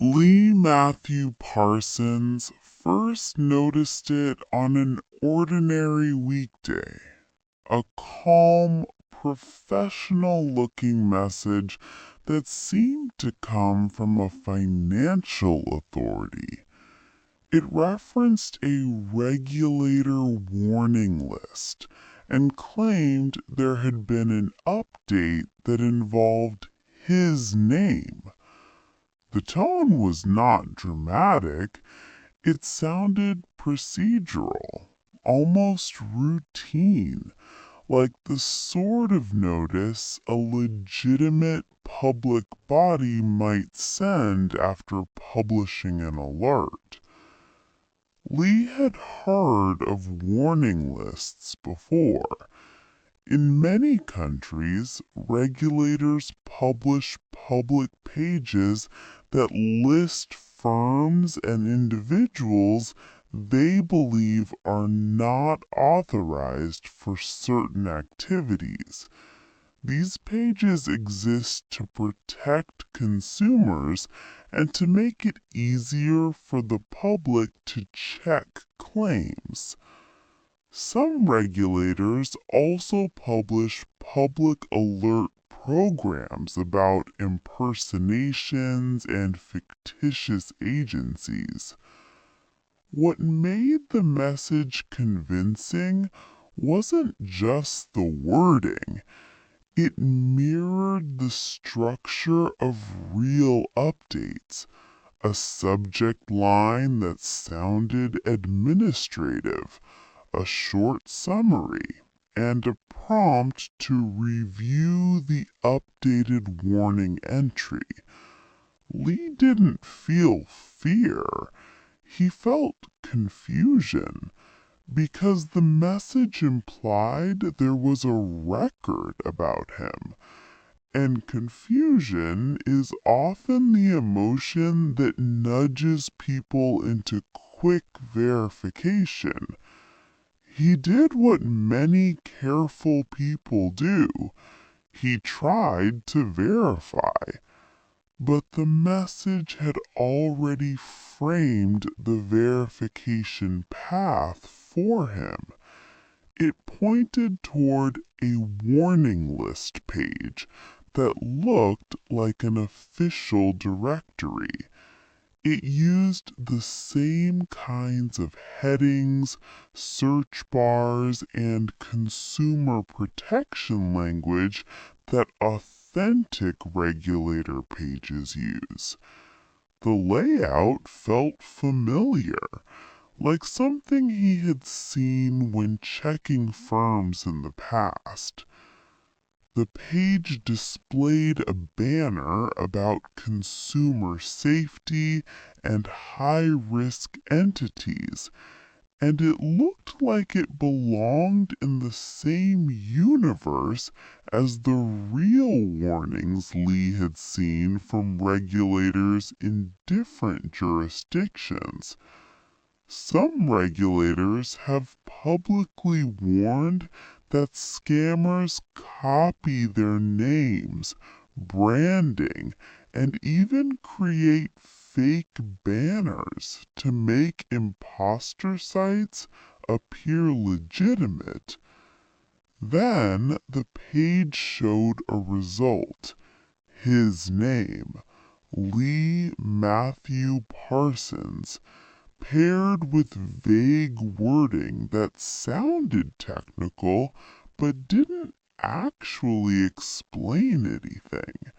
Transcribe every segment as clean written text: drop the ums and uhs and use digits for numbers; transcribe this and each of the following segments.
Lee Matthew Parsons first noticed it on an ordinary weekday, a calm, professional-looking message that seemed to come from a financial authority. It referenced a regulator warning list and claimed there had been an update that involved his name. The tone was not dramatic. It sounded procedural, almost routine, like the sort of notice a legitimate public body might send after publishing an alert. Lee had heard of warning lists before. In many countries, regulators publish public pages that list firms and individuals they believe are not authorized for certain activities. These pages exist to protect consumers and to make it easier for the public to check claims. Some regulators also publish public alert programs about impersonations and fictitious agencies. What made the message convincing wasn't just the wording. It mirrored the structure of real updates, a subject line that sounded administrative, a short summary, and a prompt to review the updated warning entry. Lee didn't feel fear. He felt confusion because the message implied there was a record about him, and confusion is often the emotion that nudges people into quick verification. He did what many careful people do. He tried to verify, but the message had already framed the verification path for him. It pointed toward a warning list page that looked like an official directory. It used the same kinds of headings, search bars, and consumer protection language that authentic regulator pages use. The layout felt familiar, like something he had seen when checking firms in the past. The page displayed a banner about consumer safety and high-risk entities, and it looked like it belonged in the same universe as the real warnings Lee had seen from regulators in different jurisdictions. Some regulators have publicly warned that scammers copy their names, branding, and even create fake banners to make imposter sites appear legitimate. Then the page showed a result. His name, Lee Matthew Parsons, paired with vague wording that sounded technical but didn't actually explain anything.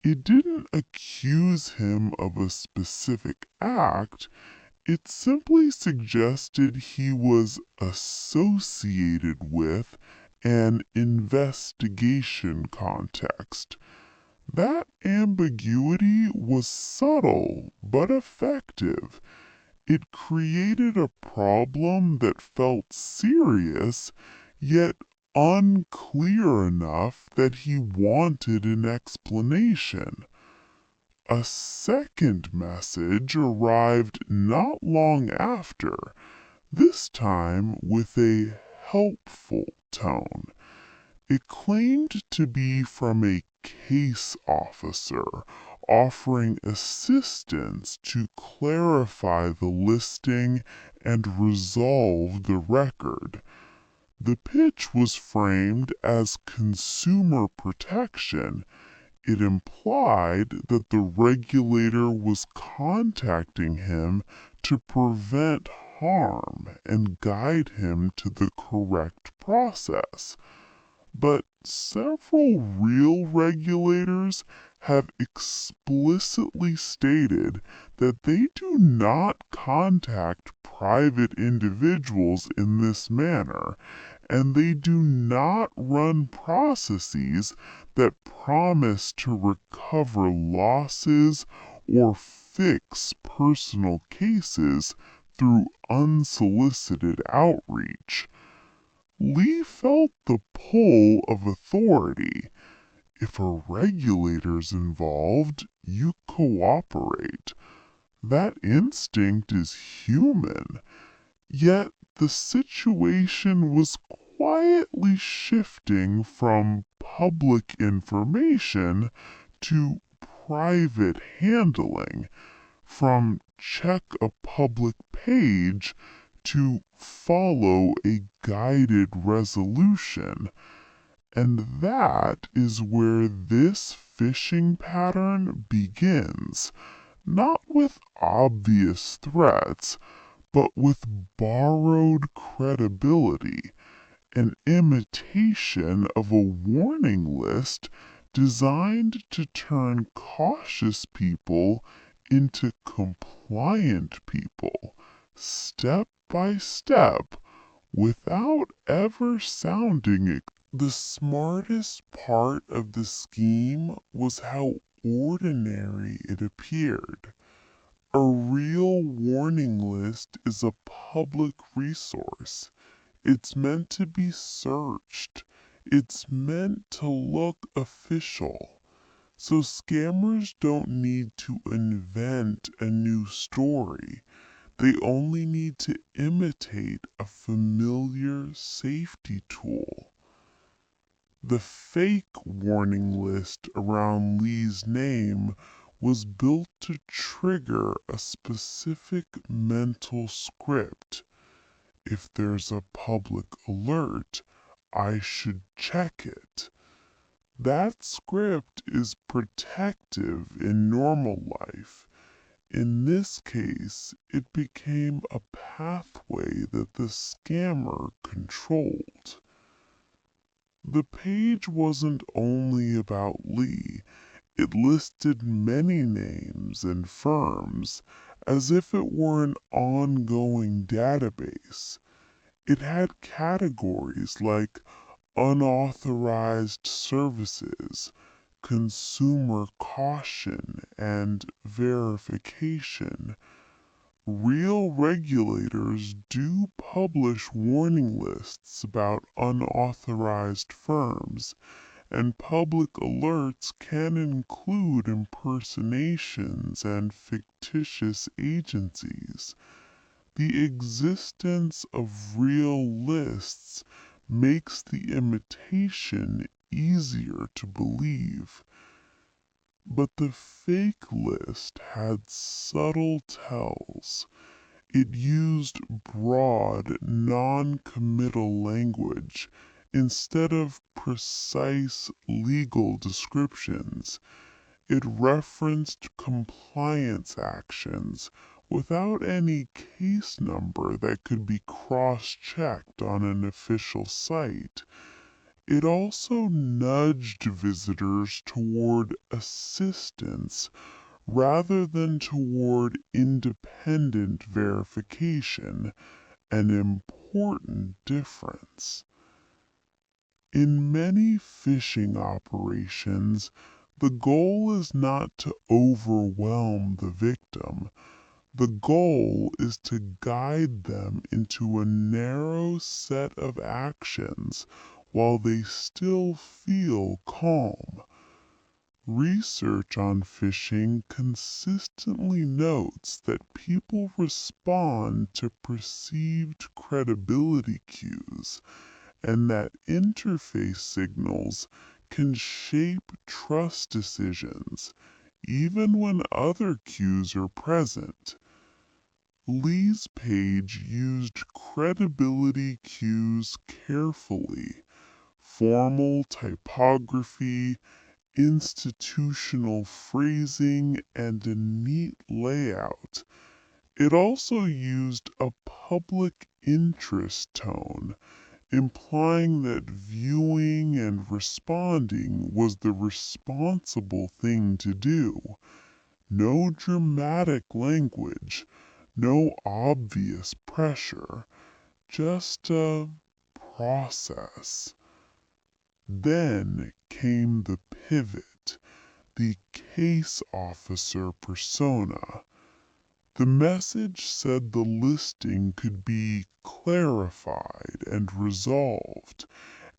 It didn't accuse him of a specific act, it simply suggested he was associated with an investigation context. That ambiguity was subtle but effective. It created a problem that felt serious, yet unclear enough that he wanted an explanation. A second message arrived not long after, this time with a helpful tone. It claimed to be from a case officer offering assistance to clarify the listing and resolve the record. The pitch was framed as consumer protection. It implied that the regulator was contacting him to prevent harm and guide him to the correct process. But several real regulators have explicitly stated that they do not contact private individuals in this manner, and they do not run processes that promise to recover losses or fix personal cases through unsolicited outreach. Lee felt the pull of authority. If a regulator's involved, you cooperate. That instinct is human. Yet the situation was quietly shifting from public information to private handling, from check a public page to follow a guided resolution. And that is where this phishing pattern begins, not with obvious threats, but with borrowed credibility, an imitation of a warning list designed to turn cautious people into compliant people, step by step, without ever sounding it. The smartest part of the scheme was how ordinary it appeared. A real warning list is a public resource. It's meant to be searched. It's meant to look official. So scammers don't need to invent a new story. They only need to imitate a familiar safety tool. The fake warning list around Lee's name was built to trigger a specific mental script. If there's a public alert, I should check it. That script is protective in normal life. In this case, it became a pathway that the scammer controlled. The page wasn't only about Lee. It listed many names and firms, as if it were an ongoing database. It had categories like unauthorized services, consumer caution, and verification. Real regulators do publish warning lists about unauthorized firms, and public alerts can include impersonations and fictitious agencies. The existence of real lists makes the imitation easier to believe. But the fake list had subtle tells. It used broad, non-committal language instead of precise legal descriptions. It referenced compliance actions without any case number that could be cross-checked on an official site. It also nudged visitors toward assistance rather than toward independent verification, an important difference. In many phishing operations, the goal is not to overwhelm the victim. The goal is to guide them into a narrow set of actions while they still feel calm. Research on phishing consistently notes that people respond to perceived credibility cues, and that interface signals can shape trust decisions, even when other cues are present. Lee's page used credibility cues carefully: formal typography, institutional phrasing, and a neat layout. It also used a public interest tone, implying that viewing and responding was the responsible thing to do. No dramatic language, no obvious pressure, just a process. Then came the pivot, the case officer persona. The message said the listing could be clarified and resolved,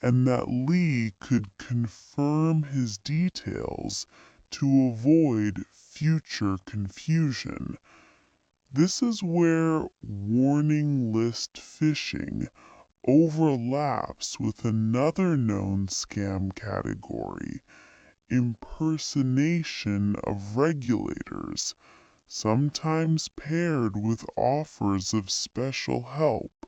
and that Lee could confirm his details to avoid future confusion. This is where warning list phishing overlaps with another known scam category: impersonation of regulators, sometimes paired with offers of special help.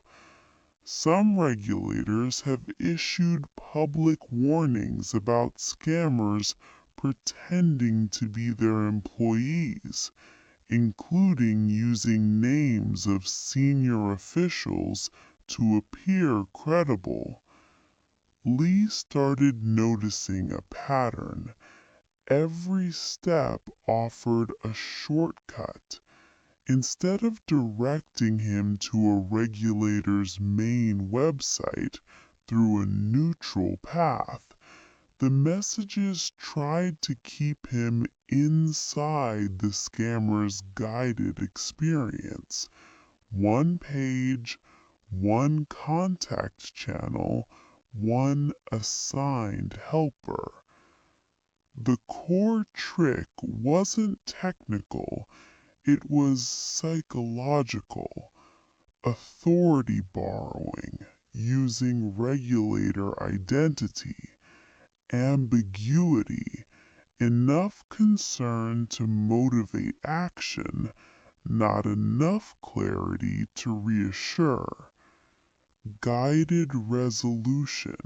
Some regulators have issued public warnings about scammers pretending to be their employees, including using names of senior officials to appear credible. Lee started noticing a pattern. Every step offered a shortcut. Instead of directing him to a regulator's main website through a neutral path, the messages tried to keep him inside the scammer's guided experience. One page, one contact channel, one assigned helper. The core trick wasn't technical, it was psychological: authority borrowing, using regulator identity; ambiguity, enough concern to motivate action, not enough clarity to reassure; guided resolution,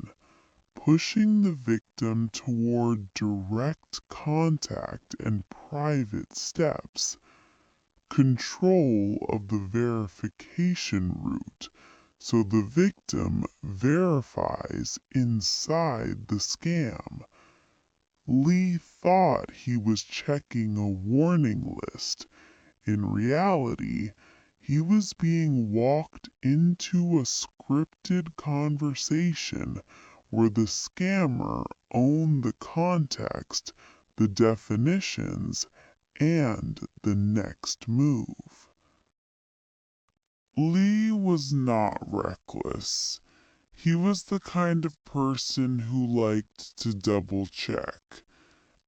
pushing the victim toward direct contact and private steps; control of the verification route, so the victim verifies inside the scam. Lee thought he was checking a warning list. In reality, he was being walked into a scripted conversation where the scammer owned the context, the definitions, and the next move. Lee was not reckless. He was the kind of person who liked to double check.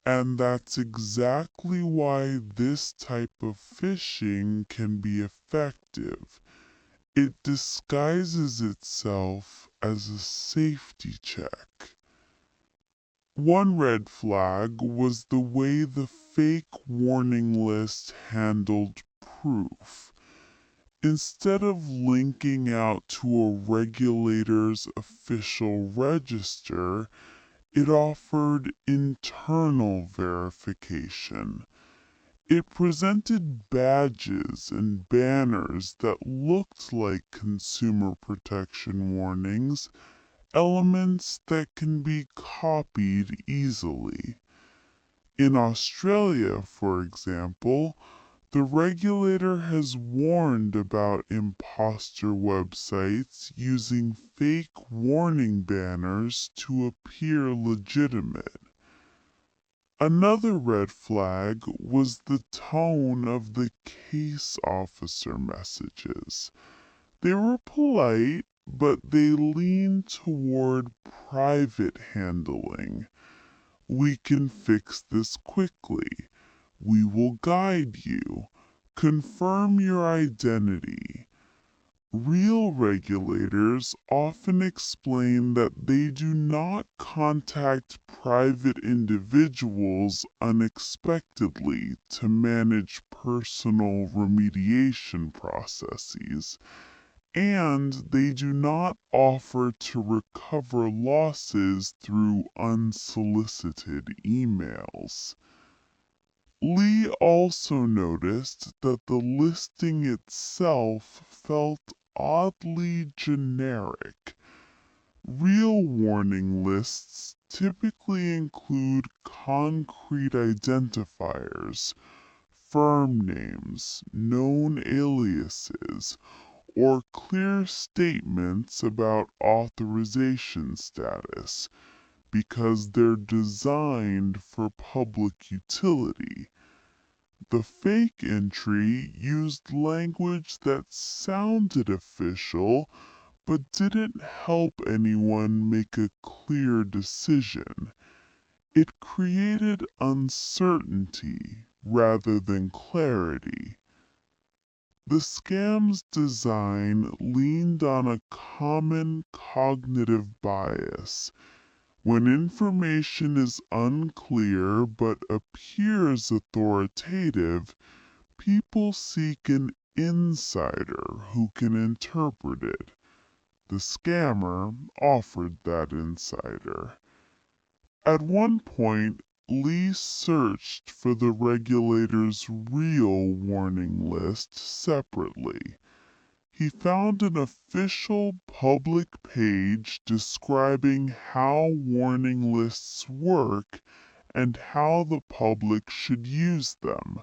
And that's exactly why this type of phishing can be effective. It disguises itself as a safety check. One red flag was the way the fake warning list handled proof. Instead of linking out to a regulator's official register, it offered internal verification. It presented badges and banners that looked like consumer protection warnings, elements that can be copied easily. In Australia, for example, the regulator has warned about imposter websites using fake warning banners to appear legitimate. Another red flag was the tone of the case officer messages. They were polite, but they leaned toward private handling. "We can fix this quickly. We will guide you. Confirm your identity." Real regulators often explain that they do not contact private individuals unexpectedly to manage personal remediation processes, and they do not offer to recover losses through unsolicited emails. Lee also noticed that the listing itself felt oddly generic. Real warning lists typically include concrete identifiers, firm names, known aliases, or clear statements about authorization status because they're designed for public utility. The fake entry used language that sounded official but didn't help anyone make a clear decision. It created uncertainty rather than clarity. The scam's design leaned on a common cognitive bias. When information is unclear but appears authoritative, people seek an insider who can interpret it. The scammer offered that insider. At one point, Lee searched for the regulator's real warning list separately. He found an official public page describing how warning lists work and how the public should use them.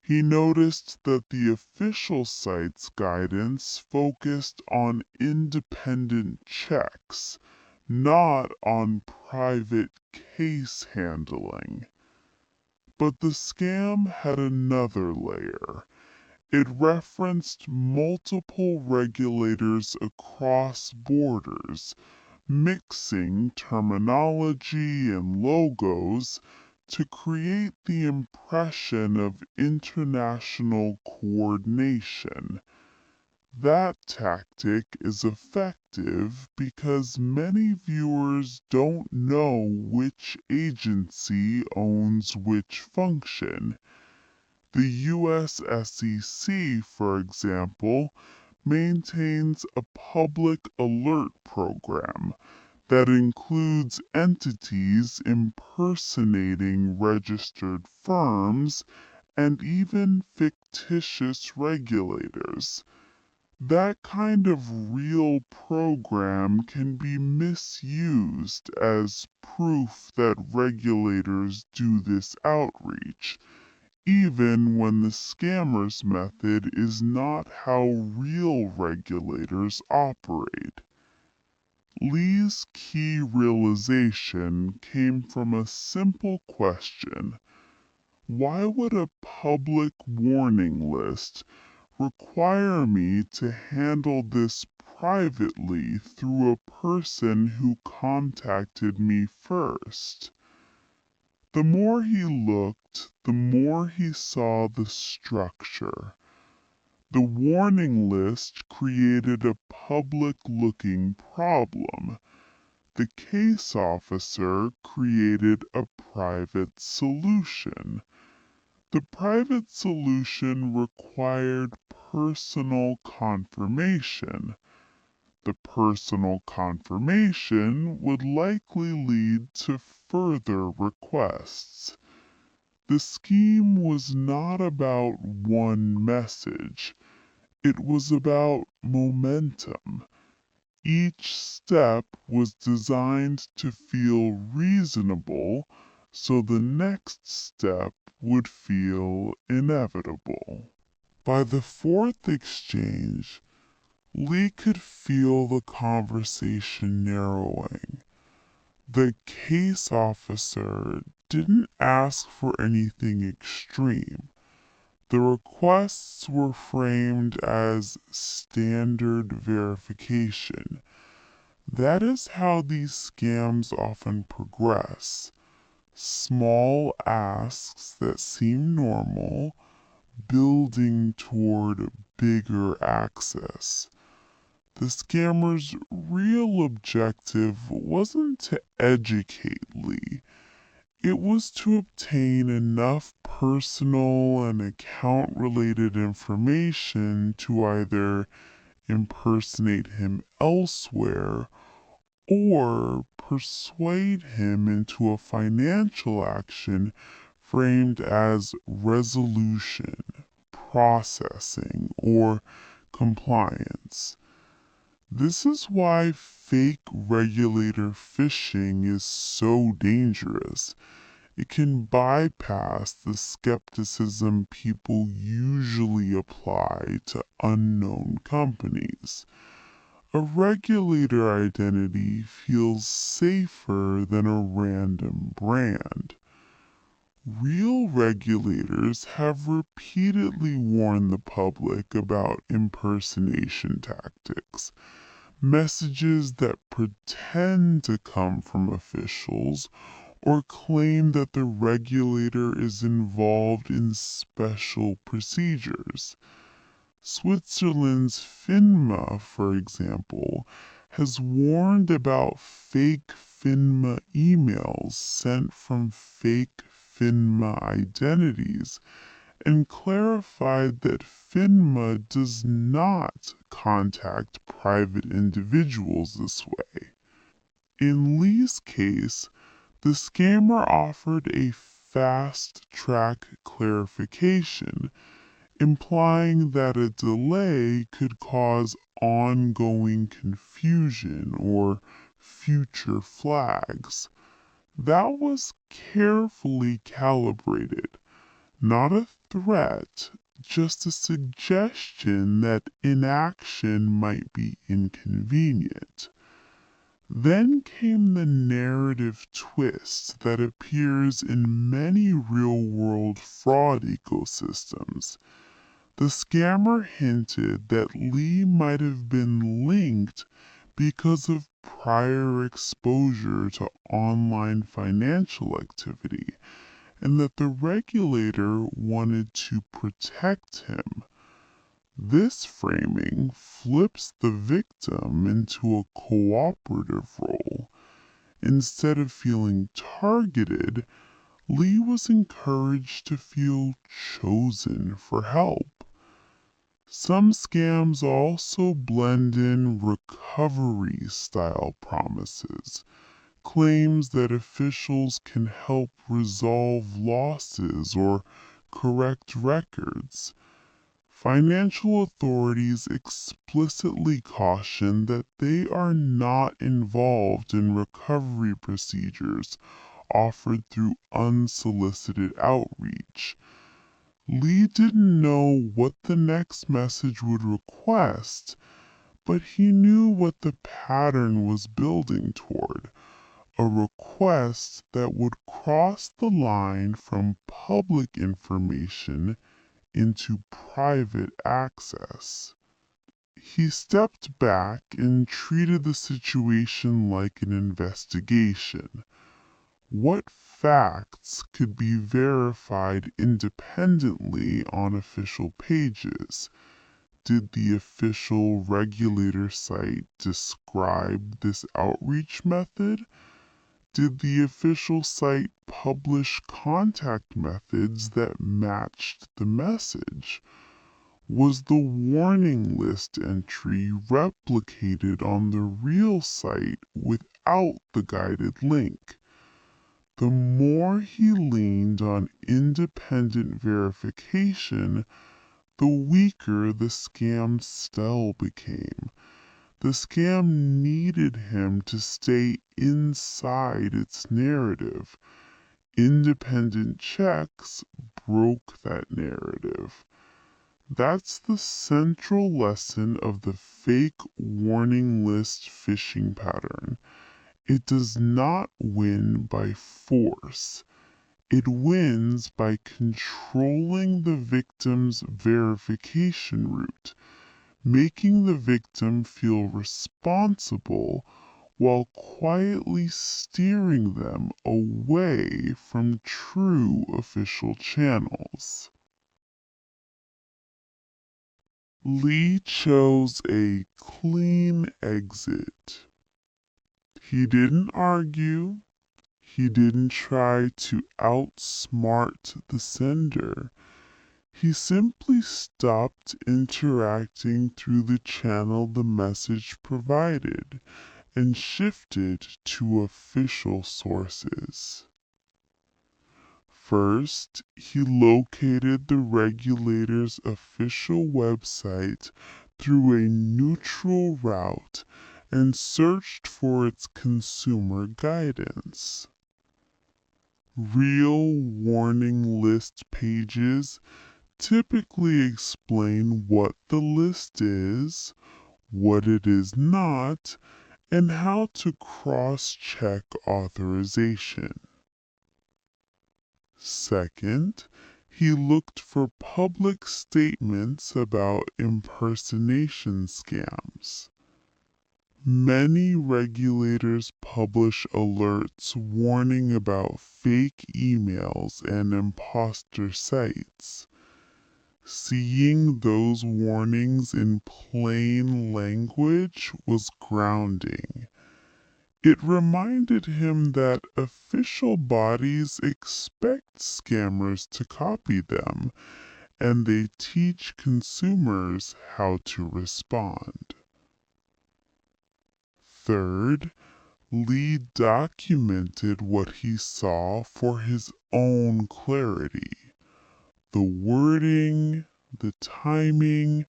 He noticed that the official site's guidance focused on independent checks, not on private case handling. But the scam had another layer. It referenced multiple regulators across borders, mixing terminology and logos to create the impression of international coordination. That tactic is effective because many viewers don't know which agency owns which function. The US SEC, for example, maintains a public alert program that includes entities impersonating registered firms and even fictitious regulators. That kind of real program can be misused as proof that regulators do this outreach, even when the scammer's method is not how real regulators operate. Lee's key realization came from a simple question. Why would a public warning list require me to handle this privately through a person who contacted me first? The more he looked, the more he saw the structure. The warning list created a public-looking problem. The case officer created a private solution. The private solution required personal confirmation. The personal confirmation would likely lead to further requests. The scheme was not about one message. It was about momentum. Each step was designed to feel reasonable, so the next step would feel inevitable. By the fourth exchange, Lee could feel the conversation narrowing. The case officer didn't ask for anything extreme. The requests were framed as standard verification. That is how these scams often progress. Small asks that seem normal, building toward bigger access. The scammer's real objective wasn't to educate Lee. It was to obtain enough personal and account-related information to either impersonate him elsewhere or persuade him into a financial action framed as resolution, processing, or compliance. This is why fake regulator phishing is so dangerous. It can bypass the skepticism people usually apply to unknown companies. A regulator identity feels safer than a random brand. Real regulators have repeatedly warned the public about impersonation tactics, messages that pretend to come from officials or claim that the regulator is involved in special procedures. Switzerland's FINMA, for example, has warned about fake FINMA emails sent from fake FINMA identities and clarified that FINMA does not contact private individuals this way. In Lee's case, the scammer offered a fast-track clarification, implying that a delay could cause ongoing confusion or future flags. That was carefully calibrated, not a threat, just a suggestion that inaction might be inconvenient. Then came the narrative twist that appears in many real-world fraud ecosystems. The scammer hinted that Lee might have been linked because of prior exposure to online financial activity, and that the regulator wanted to protect him. This framing flips the victim into a cooperative role. Instead of feeling targeted, Lee was encouraged to feel chosen for help. Some scams also blend in recovery-style promises, claims that officials can help resolve losses or correct records. Financial authorities explicitly caution that they are not involved in recovery procedures offered through unsolicited outreach. Lee didn't know what the next message would request, but he knew what the pattern was building toward, a request that would cross the line from public information into private access. He stepped back and treated the situation like an investigation. What facts could be verified independently on official pages? Did the official regulator site describe this outreach method? Did the official site publish contact methods that matched the message? Was the warning list entry replicated on the real site without the guided link? The more he leaned on independent verification, the weaker the scam spell became. The scam needed him to stay inside its narrative. Independent checks broke that narrative. That's the central lesson of the fake warning list phishing pattern. It does not win by force. It wins by controlling the victim's verification route, making the victim feel responsible while quietly steering them away from true official channels. Lee chose a clean exit. He didn't argue. He didn't try to outsmart the sender. He simply stopped interacting through the channel the message provided and shifted to official sources. First, he located the regulator's official website through a neutral route and searched for its consumer guidance. Real warning list pages typically explain what the list is, what it is not, and how to cross-check authorization. Second, he looked for public statements about impersonation scams. Many regulators publish alerts warning about fake emails and imposter sites. Seeing those warnings in plain language was grounding. It reminded him that official bodies expect scammers to copy them, and they teach consumers how to respond. Third, Lee documented what he saw for his own clarity. The wording, the timing,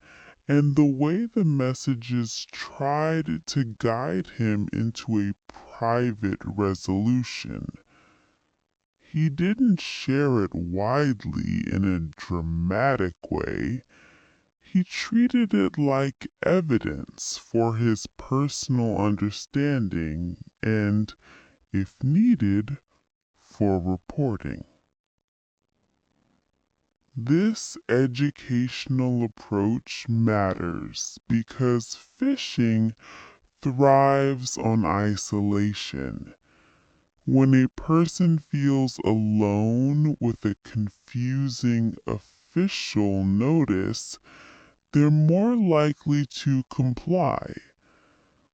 and the way the messages tried to guide him into a private resolution. He didn't share it widely in a dramatic way. He treated it like evidence for his personal understanding and, if needed, for reporting. This educational approach matters because phishing thrives on isolation. When a person feels alone with a confusing official notice, they're more likely to comply.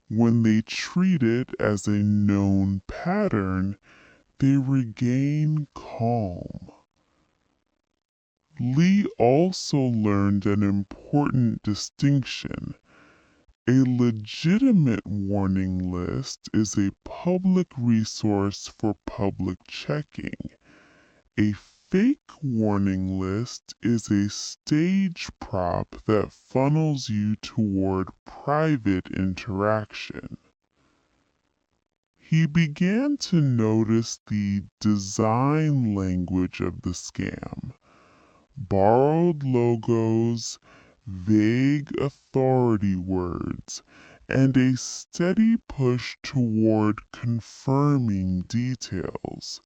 When they treat it as a known pattern, they regain calm. Lee also learned an important distinction. A legitimate warning list is a public resource for public checking. A fake warning list is a stage prop that funnels you toward private interaction. He began to notice the design language of the scam. Borrowed logos, vague authority words, and a steady push toward confirming details.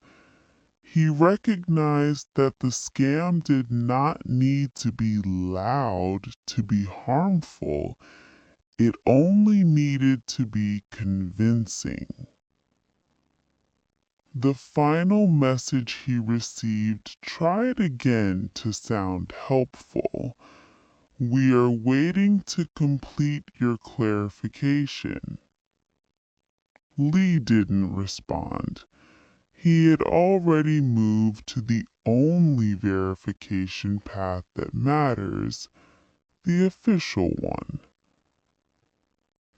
He recognized that the scam did not need to be loud to be harmful. It only needed to be convincing. The final message he received tried again to sound helpful. "We are waiting to complete your clarification." Lee didn't respond. He had already moved to the only verification path that matters, the official one.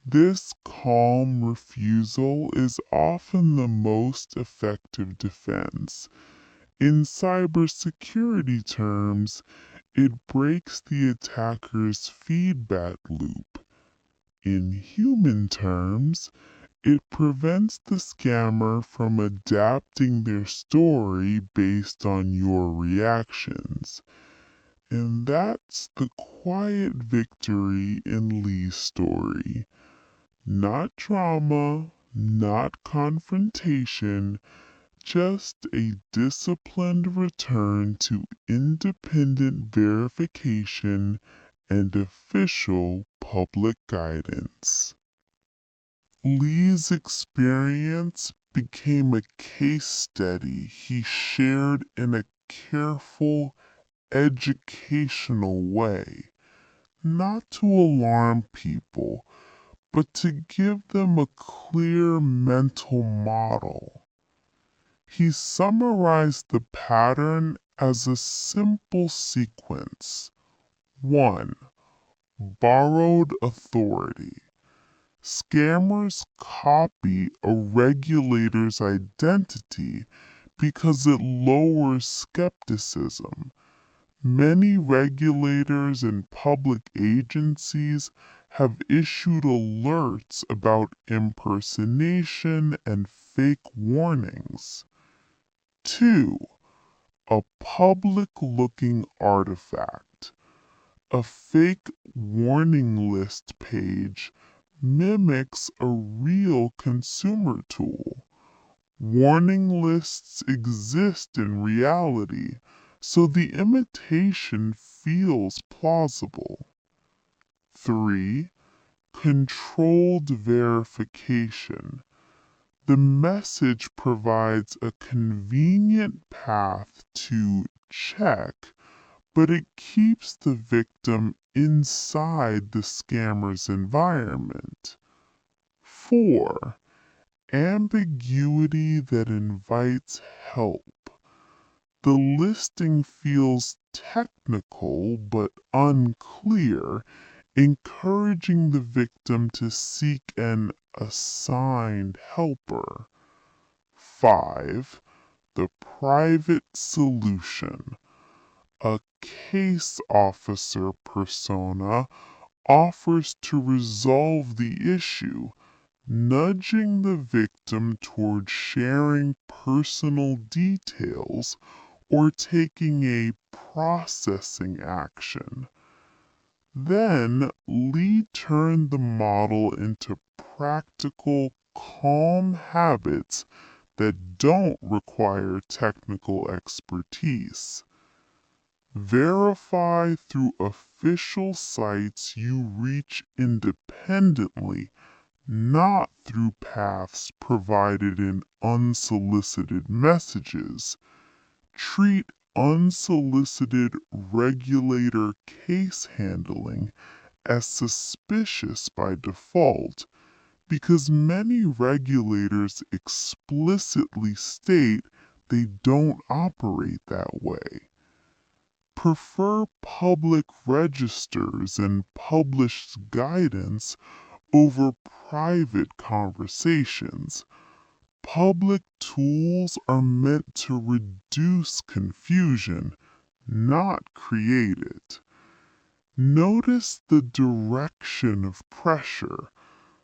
This calm refusal is often the most effective defense. In cybersecurity terms, it breaks the attacker's feedback loop. In human terms, it prevents the scammer from adapting their story based on your reactions. And that's the quiet victory in Lee's story. Not drama, not confrontation, just a disciplined return to independent verification and official public guidance. Lee's experience became a case study he shared in a careful, educational way. not to alarm people, but to give them a clear mental model. He summarized the pattern as a simple sequence. 1. Borrowed authority. Scammers copy a regulator's identity because it lowers skepticism. Many regulators and public agencies have issued alerts about impersonation and fake warnings. 2. A public-looking artifact. A fake warning list page mimics a real consumer tool. Warning lists exist in reality, so the imitation feels plausible. 3. Controlled verification. The message provides a convenient path to check, but it keeps the victim inside the scammer's environment. 4. Ambiguity that invites help. The listing feels technical but unclear, encouraging the victim to seek an assigned helper. 5. The private solution. A case officer persona offers to resolve the issue, nudging the victim toward sharing personal details or taking a processing action. Then Lee turned the model into practical, calm habits that don't require technical expertise. Verify through official sites you reach independently, not through paths provided in unsolicited messages. Treat unsolicited regulator case handling as suspicious by default, because many regulators explicitly state they don't operate that way. Prefer public registers and published guidance over private conversations. Public tools are meant to reduce confusion, not create it. Notice the direction of pressure.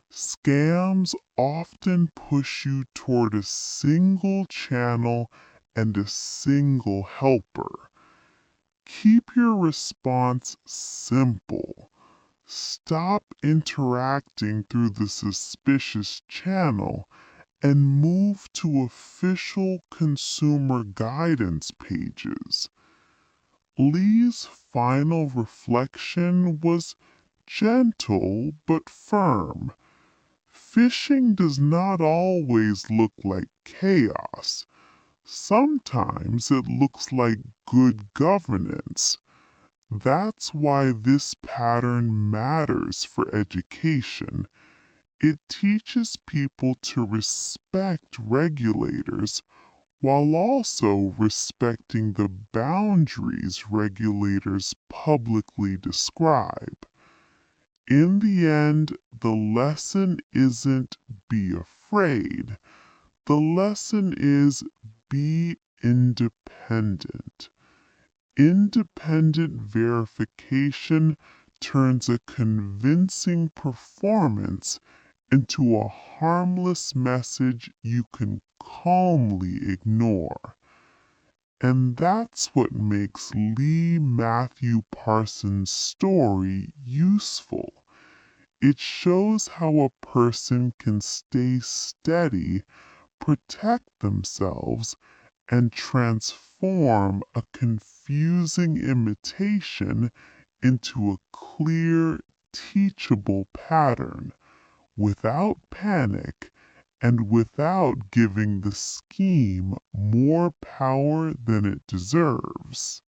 Scams often push you toward a single channel and a single helper. Keep your response simple. Stop interacting through the suspicious channel and move to official consumer guidance pages. Lee's final reflection was gentle but firm. Phishing does not always look like chaos. Sometimes it looks like good governance. That's why this pattern matters for education. It teaches people to respect regulators while also respecting the boundaries regulators publicly describe. In the end, the lesson isn't be afraid. The lesson is be independent. Independent verification turns a convincing performance into a harmless message you can calmly ignore. And that's what makes Lee Matthew Parsons' story useful. It shows how a person can stay steady, protect themselves, and transform a confusing imitation into a clear, teachable pattern, without panic and without giving the scheme more power than it deserves.